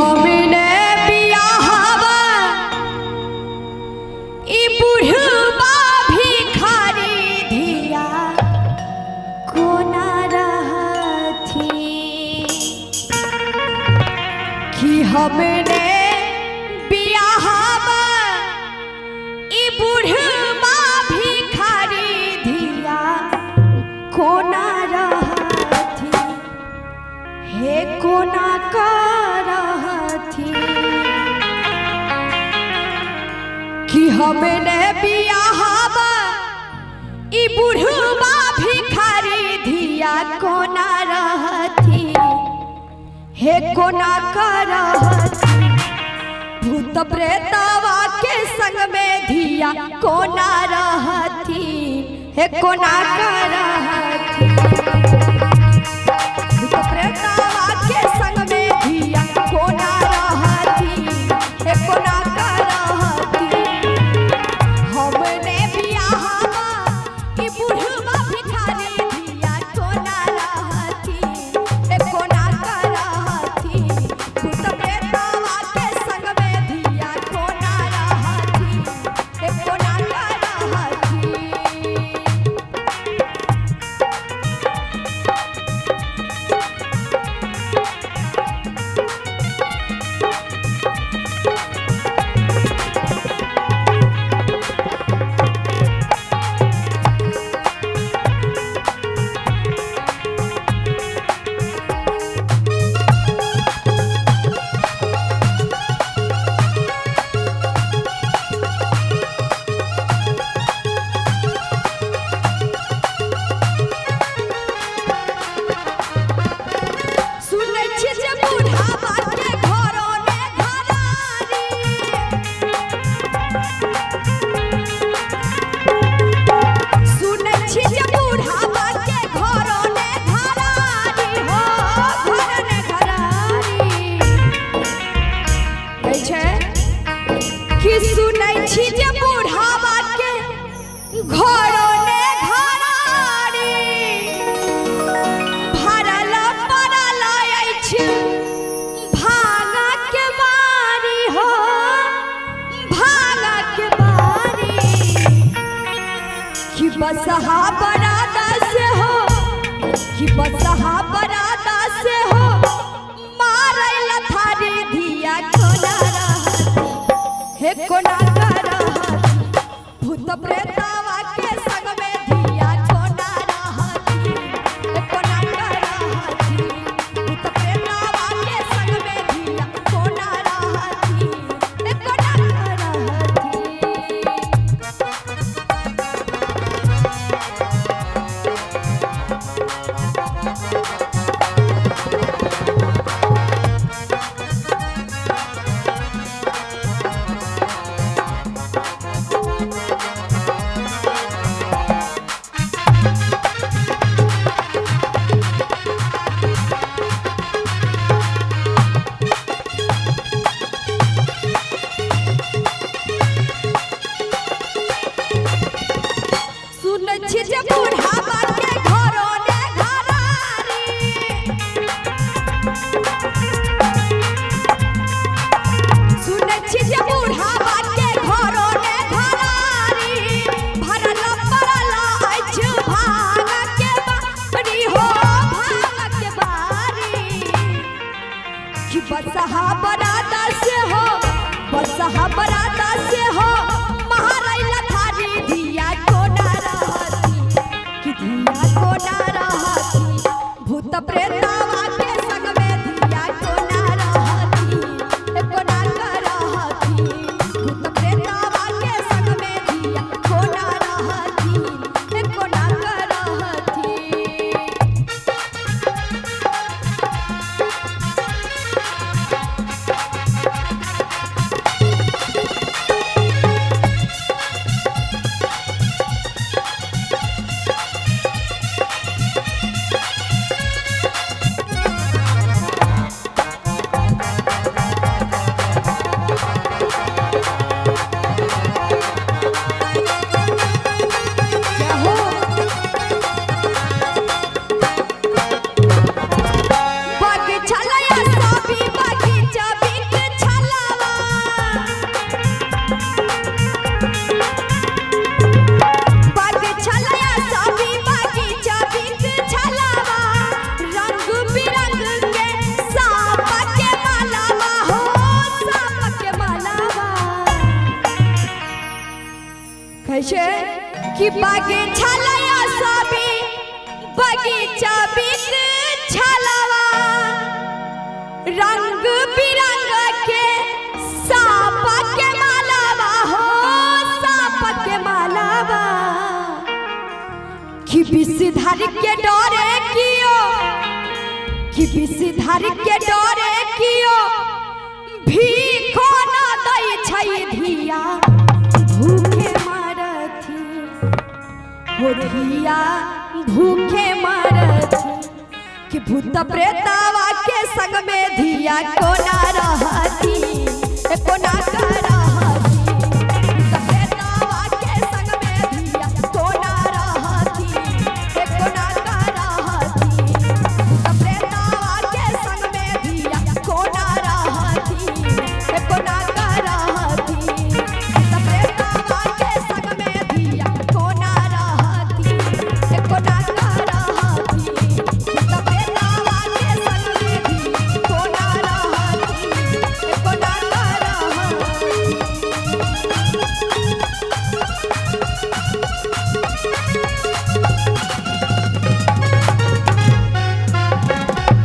हमने बियाहवा ई बुढ़बा भिखारी धिया कोना रहथी कि हमने बियाहवा ई बुढ़बा भिखारी धिया कोना रहथी हे कोना करथी कि हमने बियाहवा ई बुढ़बा भिखारी धिया कोना रहथी हे कोना करथी भूत प्रेतवा के संग में धिया कोना रहथी हे कोना करथी भूत प्रेतवा के संग में धिया कोना रहथी हे कोना करथी हमने बियाहवा ई बुढ़बा भिखारी धिया कोना रहथी हे कोना करथी भूत प्रेतवा के संग में धिया कोना रहथी हे कोना करथी। सुनै छी जे बुढ़ावा के घरों ने घरारी सुनै छी जे बुढ़ावा के घरों ने घरारी हो घर ने घरारी कहै छै कि सुनै छी जे बुढ़ावा के घरों ने घरारी भरल पड़ल अछि भांगा के बारी हो भांगा के बारी कि बसहा बरादा से हो कि बसहा बरादा से हो मारै लथारी धिया कोना रहथी हे कोना करथी भूत प्रेतवा के संग में धिया कोना रहथी हे कोना करथी भूत प्रेतवा के संग में धिया कोना रहथी हे कोना करथी। सुनै छी जे बुढ़ावा के घरों ने घरारी सुनै छी जे बुढ़ावा के घरों ने घरारी भरल पड़ल अछि भांगा के बारी हो भांगा के बारी कि बसहा बरादा से हो बसहा बरादा से हो मारै लथारी धिया कोना रहथी कि धिया कोना रहथी भूत प्रेतवा के संग में धिया कोना रहथी हे कोना करथी भूत प्रेतवा के संग में धिया कोना रहथी हे कोना करथी। कि बगीचा लया सभी बगीचा बिक छलवा रंग बिरंग के सांप के मालावा हो सांप के मालावा कि विषधारी के डरे कियो कि विषधारी के डरे कियो भीखो न दै छै धिया भूखे मरथी हो धिया भूखे मरथी कि भूत प्रेतावा के संग में धिया कोना रह